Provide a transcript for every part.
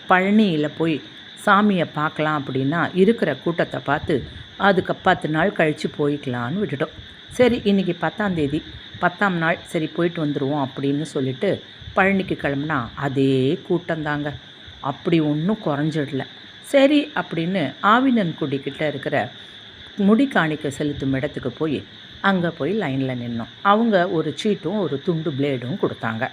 பழனியில் போய் சாமியை பார்க்கலாம் அப்படின்னா இருக்கிற கூட்டத்தை பார்த்து அதுக்கு 10 நாள் கழித்து போய்க்கலான்னு விட்டுட்டோம். சரி இன்றைக்கி 10ஆம் தேதி, 10ஆம் நாள் சரி போயிட்டு வந்துடுவோம் அப்படின்னு சொல்லிட்டு பழனிக்கு கிளம்புனா அதே கூட்டந்தாங்க. அப்படி ஒன்றும் குறைஞ்சிடல. சரி அப்படின்னு ஆவினன்குடிக்கிட்ட இருக்கிற முடி காணிக்கை செலுத்தும் இடத்துக்கு போய் அங்கே போய் லைனில் நின்னோம். அவங்க ஒரு சீட்டும் ஒரு துண்டு பிளேடும் கொடுத்தாங்க.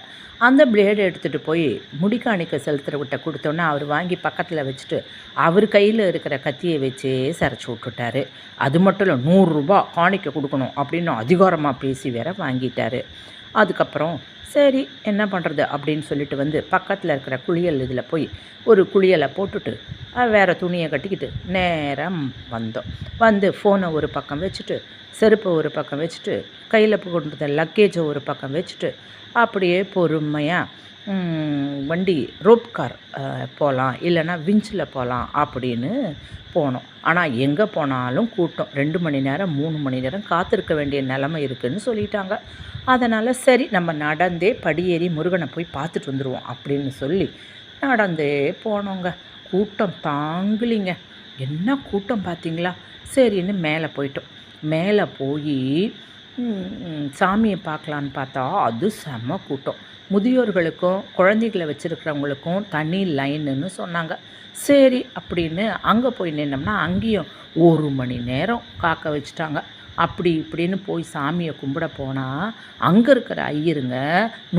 அந்த பிளேடை எடுத்துகிட்டு போய் முடிக்காணிக்கை செலுத்துறவிட்ட கொடுத்தோன்னே அவர் வாங்கி பக்கத்தில் வச்சுட்டு அவர் கையில் இருக்கிற கத்தியை வச்சே சரைச்சி விட்டுட்டாரு. அது மட்டும் இல்லை, 100 ரூபா காணிக்கை கொடுக்கணும் அப்படின்னு அதிகாரமாக பேசி வேற வாங்கிட்டார். அதுக்கப்புறம் சரி என்ன பண்ணுறது அப்படின்னு சொல்லிட்டு வந்து பக்கத்தில் இருக்கிற குளியல் இதில் போய் ஒரு குளியலை போட்டுட்டு வேறு துணியை கட்டிக்கிட்டு நேராக வந்தோம். வந்து ஃபோனை ஒரு பக்கம் வச்சுட்டு, செருப்பை ஒரு பக்கம் வச்சுட்டு, கையில் கொண்டு வந்த லக்கேஜை ஒரு பக்கம் வச்சுட்டு அப்படியே பொறுமையாக வண்டி ரோப் கார் போகலாம், இல்லைன்னா விஞ்சில் போகலாம் அப்படின்னு போனோம். ஆனால் எங்கே போனாலும் கூட்டம். 2 மணி நேரம் 3 மணி நேரம் காத்திருக்க வேண்டிய நிலைமை இருக்குதுன்னு சொல்லிட்டாங்க. அதனால் சரி நம்ம நடந்தே படியேறி முருகனை போய் பார்த்துட்டு வந்துடுவோம் அப்படின்னு சொல்லி நடந்தே போனோங்க. கூட்டம் தாங்கலிங்க. என்ன கூட்டம் பார்த்தீங்களா? சரின்னு மேலே போயிட்டோம். மேலே போய் சாமியை பார்க்கலான்னு பார்த்தா அது செம கூட்டம். முதியோர்களுக்கும் குழந்தைகளை வச்சுருக்கிறவங்களுக்கும் தனி லைனுன்னு சொன்னாங்க. சரி அப்படின்னு அங்கே போய் நின்னோம்னா அங்கேயும் 1 மணி நேரம் காக்க வச்சுட்டாங்க. அப்படி இப்படின்னு போய் சாமியை கும்பிட போனால் அங்கே இருக்கிற ஐயருங்க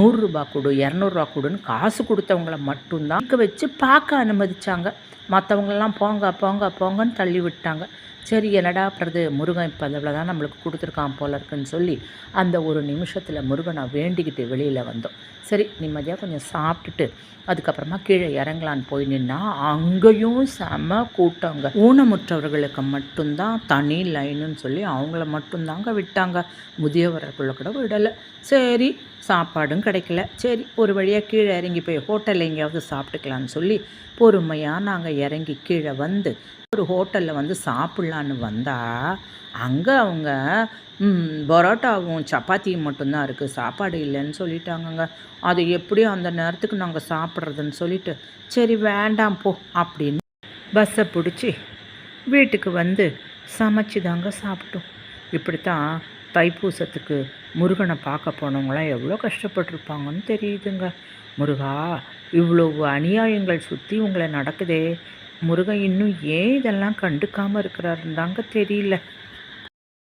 100 ரூபா கொடு 200 ரூபா கொடுன்னு காசு கொடுத்தவங்கள மட்டும்தான் இங்கே வச்சு பார்க்க அனுமதிச்சாங்க. மற்றவங்களெல்லாம் போங்க போங்க போங்கன்னு தள்ளி விட்டாங்க. சரி என்னடா பண்ணுறது, முருகன் இப்போ அதில் தான் நம்மளுக்கு கொடுத்துருக்கான் போல இருக்குன்னு சொல்லி அந்த ஒரு நிமிஷத்தில் முருகனை வேண்டிக்கிட்டு வெளியில் வந்தோம். சரி நிம்மதியாக கொஞ்சம் சாப்பிட்டுட்டு அதுக்கப்புறமா கீழே இறங்கலான்னு போய் நின்னா அங்கேயும் செம கூட்டங்க. ஊனமுற்றவர்களுக்கு மட்டும்தான் தனி லைனுன்னு சொல்லி அவங்கள மட்டும்தாங்க விட்டாங்க. முதியவர்களுக்குள்ள கூட விடலை. சரி சாப்பாடும் கிடைக்கல. சரி ஒரு வழியாக கீழே இறங்கி போய் ஹோட்டலில் எங்கேயாவது சாப்பிட்டுக்கலான்னு சொல்லி பொறுமையாக நாங்கள் இறங்கி கீழே வந்து ஒரு ஹோட்டலில் வந்து சாப்பிட்லான்னு வந்தால் அங்கே அவங்க பரோட்டாவும் சப்பாத்தியும் மட்டும்தான் இருக்குது, சாப்பாடு இல்லைன்னு சொல்லிட்டாங்கங்க. அது எப்படி அந்த நேரத்துக்கு நாங்கள் சாப்பிட்றதுன்னு சொல்லிட்டு சரி வேண்டாம் போ அப்படின்னு பஸ்ஸை பிடிச்சி வீட்டுக்கு வந்து சமைச்சு தாங்க சாப்பிட்டோம். இப்படித்தான் தைப்பூசத்துக்கு முருகனை பார்க்க போனவங்களாம் எவ்வளோ கஷ்டப்பட்டுருப்பாங்கன்னு தெரியுதுங்க. முருகா, இவ்வளவு அநியாயங்கள் சுற்றி உங்களை நடக்குதே, முருகன் இன்னும் ஏன் இதெல்லாம் கண்டுக்காமல் இருக்கிறாருன்னு தாங்க தெரியல.